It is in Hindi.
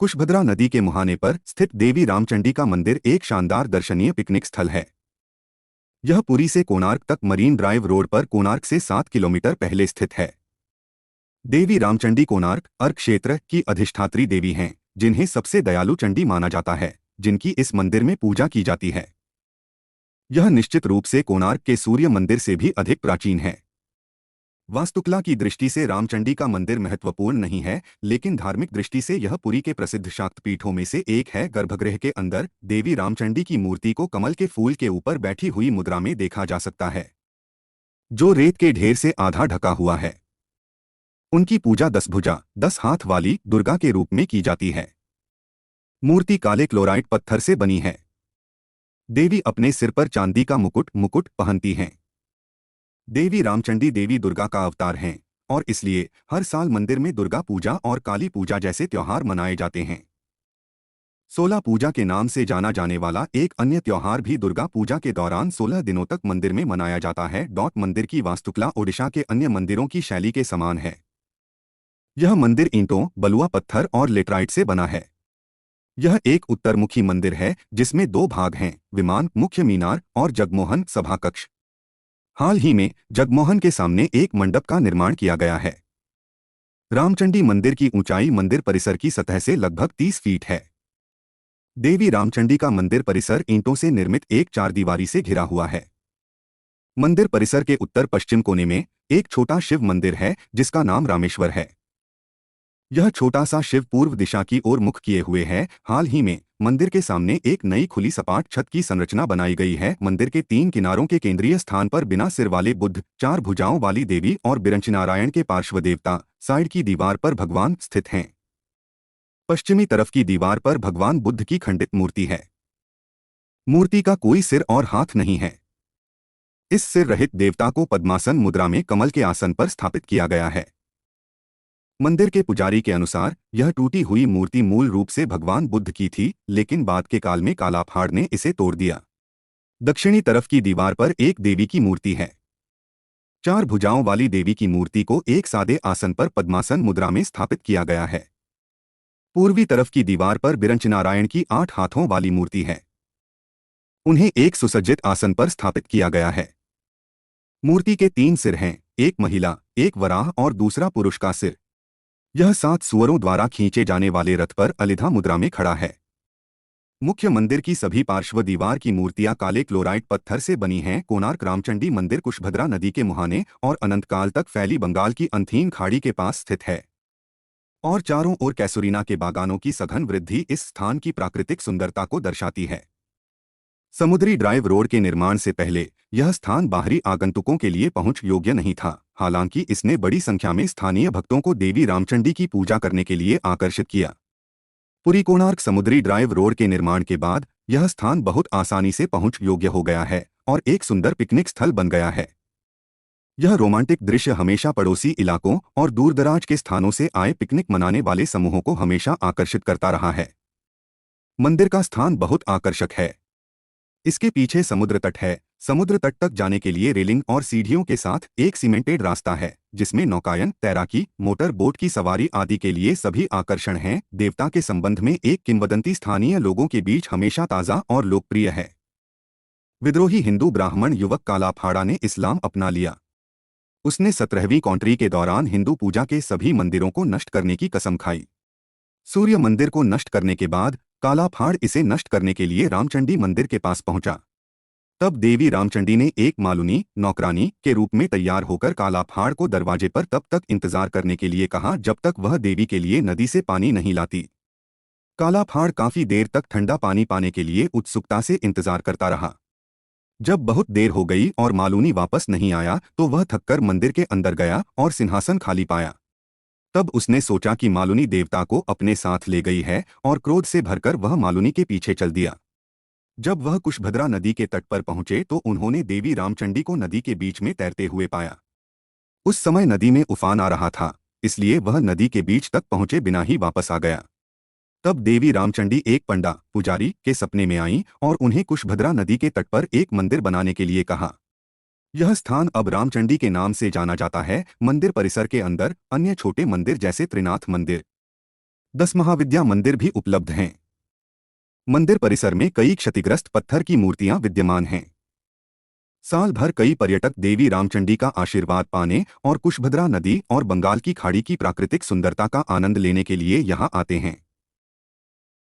कुशभद्रा नदी के मुहाने पर स्थित देवी रामचंडी का मंदिर एक शानदार दर्शनीय पिकनिक स्थल है। यह पुरी से कोणार्क तक मरीन ड्राइव रोड पर कोणार्क से 7 किलोमीटर पहले स्थित है। देवी रामचंडी कोणार्क अर्क क्षेत्र की अधिष्ठात्री देवी हैं, जिन्हें सबसे दयालु चंडी माना जाता है, जिनकी इस मंदिर में पूजा की जाती है। यह निश्चित रूप से कोणार्क के सूर्य मंदिर से भी अधिक प्राचीन है। वास्तुकला की दृष्टि से रामचंडी का मंदिर महत्वपूर्ण नहीं है, लेकिन धार्मिक दृष्टि से यह पुरी के प्रसिद्ध शक्तिपीठों में से एक है। गर्भगृह के अंदर देवी रामचंडी की मूर्ति को कमल के फूल के ऊपर बैठी हुई मुद्रा में देखा जा सकता है, जो रेत के ढेर से आधा ढका हुआ है। उनकी पूजा 10 भुजा 10 हाथ वाली दुर्गा के रूप में की जाती है। मूर्ति काले क्लोराइट पत्थर से बनी है। देवी अपने सिर पर चांदी का मुकुट पहनती हैं। देवी रामचंडी देवी दुर्गा का अवतार हैं और इसलिए हर साल मंदिर में दुर्गा पूजा और काली पूजा जैसे त्योहार मनाए जाते हैं। 16 पूजा के नाम से जाना जाने वाला एक अन्य त्योहार भी दुर्गा पूजा के दौरान 16 दिनों तक मंदिर में मनाया जाता है। मंदिर की वास्तुकला ओडिशा के अन्य मंदिरों की शैली के समान है। यह मंदिर ईंटों, बलुआ पत्थर और लेटराइट से बना है। यह एक उत्तरमुखी मंदिर है जिसमें 2 भाग हैं, विमान मुख्य मीनार और जगमोहन सभा कक्ष। हाल ही में जगमोहन के सामने एक मंडप का निर्माण किया गया है। रामचंडी मंदिर की ऊंचाई मंदिर परिसर की सतह से लगभग 30 फीट है। देवी रामचंडी का मंदिर परिसर ईंटों से निर्मित एक 4 दीवारी से घिरा हुआ है। मंदिर परिसर के उत्तर पश्चिम कोने में एक छोटा शिव मंदिर है जिसका नाम रामेश्वर है। यह छोटा सा शिव पूर्व दिशा की ओर मुख किए हुए है। हाल ही में मंदिर के सामने एक नई खुली सपाट छत की संरचना बनाई गई है। मंदिर के 3 किनारों के केंद्रीय स्थान पर बिना सिर वाले बुद्ध, 4 भुजाओं वाली देवी और बिरंचनारायण के पार्श्व देवता साइड की दीवार पर भगवान स्थित हैं। पश्चिमी तरफ की दीवार पर भगवान बुद्ध की खंडित मूर्ति है। मूर्ति का कोई सिर और हाथ नहीं है। इस सिर रहित देवता को पद्मासन मुद्रा में कमल के आसन पर स्थापित किया गया है। मंदिर के पुजारी के अनुसार यह टूटी हुई मूर्ति मूल रूप से भगवान बुद्ध की थी, लेकिन बाद के काल में कालाफाड़ ने इसे तोड़ दिया। दक्षिणी तरफ की दीवार पर एक देवी की मूर्ति है। 4 भुजाओं वाली देवी की मूर्ति को एक सादे आसन पर पद्मासन मुद्रा में स्थापित किया गया है। पूर्वी तरफ की दीवार पर बिरंचनारायण की 8 हाथों वाली मूर्ति है। उन्हें एक सुसज्जित आसन पर स्थापित किया गया है। मूर्ति के 3 सिर हैं, एक महिला, एक वराह और दूसरा पुरुष का सिर। यह 7 सुअरों द्वारा खींचे जाने वाले रथ पर अलिधा मुद्रा में खड़ा है। मुख्य मंदिर की सभी पार्श्व दीवार की मूर्तियां काले क्लोराइट पत्थर से बनी हैं। कोणार्क रामचंडी मंदिर कुशभद्रा नदी के मुहाने और अनंतकाल तक फैली बंगाल की अंथीन खाड़ी के पास स्थित है और चारों ओर कैसुरीना के बागानों की सघन वृद्धि इस स्थान की प्राकृतिक सुंदरता को दर्शाती है। समुद्री ड्राइव रोड के निर्माण से पहले यह स्थान बाहरी आगंतुकों के लिए पहुंच योग्य नहीं था, हालांकि इसने बड़ी संख्या में स्थानीय भक्तों को देवी रामचंडी की पूजा करने के लिए आकर्षित किया। पुरी कोणार्क समुद्री ड्राइव रोड के निर्माण के बाद यह स्थान बहुत आसानी से पहुंच योग्य हो गया है और एक सुंदर पिकनिक स्थल बन गया है। यह रोमांटिक दृश्य हमेशा पड़ोसी इलाकों और दूरदराज के स्थानों से आए पिकनिक मनाने वाले समूहों को हमेशा आकर्षित करता रहा है। मंदिर का स्थान बहुत आकर्षक है। इसके पीछे समुद्र तट है। समुद्र तट तक जाने के लिए रेलिंग और सीढ़ियों के साथ एक सीमेंटेड रास्ता है, जिसमें नौकायन, तैराकी, मोटर बोट की सवारी आदि के लिए सभी आकर्षण हैं। देवता के संबंध में एक किंवदंती स्थानीय लोगों के बीच हमेशा ताज़ा और लोकप्रिय है। विद्रोही हिंदू ब्राह्मण युवक कालाफाड़ा ने इस्लाम अपना लिया। उसने 17वीं कॉन्ट्री के दौरान हिंदू पूजा के सभी मंदिरों को नष्ट करने की कसम खाई। सूर्य मंदिर को नष्ट करने के बाद कालाफाड़ इसे नष्ट करने के लिए रामचंडी मंदिर के पास पहुंचा। तब देवी रामचंडी ने एक मालूनी नौकरानी के रूप में तैयार होकर कालाफाड़ को दरवाजे पर तब तक इंतजार करने के लिए कहा जब तक वह देवी के लिए नदी से पानी नहीं लाती। कालाफाड़ काफी देर तक ठंडा पानी पाने के लिए उत्सुकता से इंतजार करता रहा। जब बहुत देर हो गई और मालूनी वापस नहीं आया तो वह थककर मंदिर के अंदर गया और सिंहासन खाली पाया। तब उसने सोचा कि मालूनी देवता को अपने साथ ले गई है और क्रोध से भरकर वह मालूनी के पीछे चल दिया। जब वह कुशभद्रा नदी के तट पर पहुंचे तो उन्होंने देवी रामचंडी को नदी के बीच में तैरते हुए पाया। उस समय नदी में उफान आ रहा था, इसलिए वह नदी के बीच तक पहुंचे बिना ही वापस आ गया। तब देवी रामचंडी एक पंडा पुजारी के सपने में आईं और उन्हें कुशभद्रा नदी के तट पर एक मंदिर बनाने के लिए कहा। यह स्थान अब रामचंडी के नाम से जाना जाता है। मंदिर परिसर के अंदर अन्य छोटे मंदिर जैसे त्रिनाथ मंदिर, 10 महाविद्या मंदिर भी उपलब्ध हैं। मंदिर परिसर में कई क्षतिग्रस्त पत्थर की मूर्तियां विद्यमान हैं। साल भर कई पर्यटक देवी रामचंडी का आशीर्वाद पाने और कुशभद्रा नदी और बंगाल की खाड़ी की प्राकृतिक सुंदरता का आनंद लेने के लिए यहां आते हैं।